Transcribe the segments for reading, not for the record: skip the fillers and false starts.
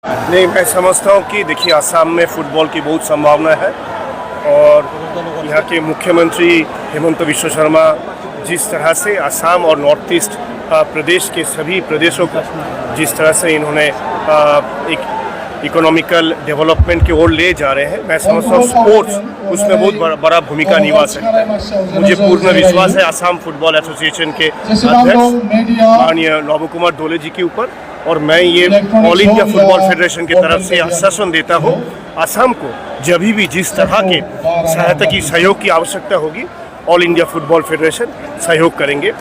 नहीं, मैं समझता हूँ कि देखिए असम में फुटबॉल की बहुत संभावना है और यहाँ के मुख्यमंत्री हेमंत विश्व शर्मा जिस तरह से असम और नॉर्थ ईस्ट प्रदेश के सभी प्रदेशों को जिस तरह से इन्होंने एक इकोनॉमिकल डेवलपमेंट की ओर ले जा रहे हैं, मैं समझता हूँ स्पोर्ट्स उसमें बहुत बड़ा भूमिका निभा सकता है। मुझे पूर्ण विश्वास है असम फुटबॉल एसोसिएशन के अध्यक्ष माननीय नव कुमार डोले जी के ऊपर, और मैं ये ऑल इंडिया फुटबॉल फेडरेशन की तरफ से आश्वासन देता हूँ असम को जब भी जिस तरह के सहायता की सहयोग की आवश्यकता होगी ऑल इंडिया फुटबॉल फेडरेशन सहयोग करेंगे।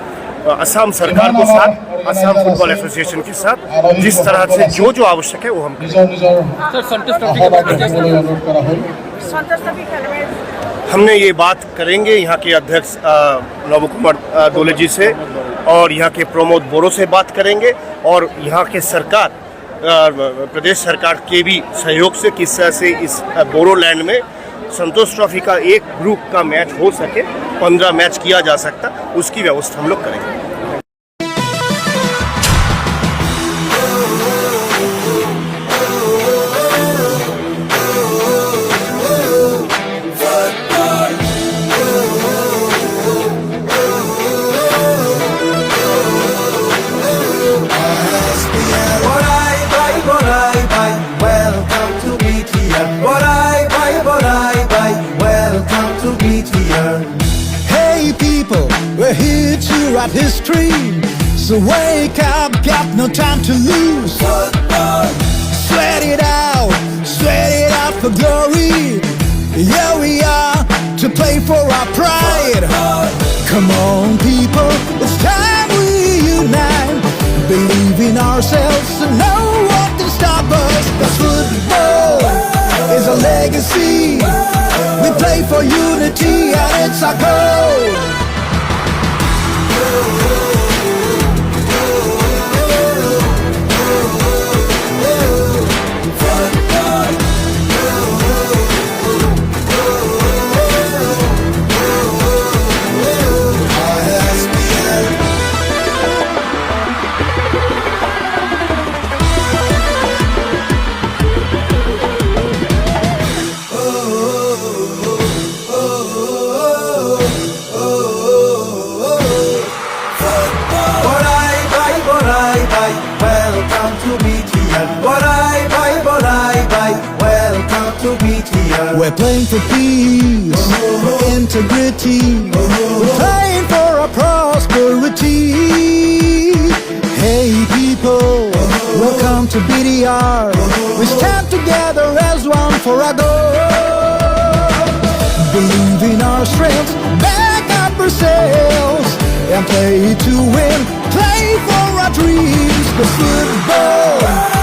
असम सरकार के साथ असम फुटबॉल एसोसिएशन के साथ जिस तरह से जो आवश्यक है वो हम हमने ये बात करेंगे यहाँ के अध्यक्ष नव कुमार डोले जी से और यहाँ के प्रमोद बोरो से बात करेंगे और यहाँ के सरकार प्रदेश सरकार के भी सहयोग से किस तरह से इस बोडोलैंड में संतोष ट्रॉफी का एक ग्रुप का मैच हो सके, 15 मैच किया जा सकता, उसकी व्यवस्था हम लोग करेंगे। We're here to write history, so wake up, got no time to lose. Football. Sweat it out for glory. Here we are to play for our pride. Football. Come on people, it's time we unite. Believe in ourselves and no one can stop us. The football is a legacy. We play for unity and it's our goal. We're playing for peace, for integrity. We're playing for our prosperity. Hey people, welcome to BDR. We stand together as one for our goal. Believe in our strengths, back up ourselves, and play to win. Play for our dreams, the football.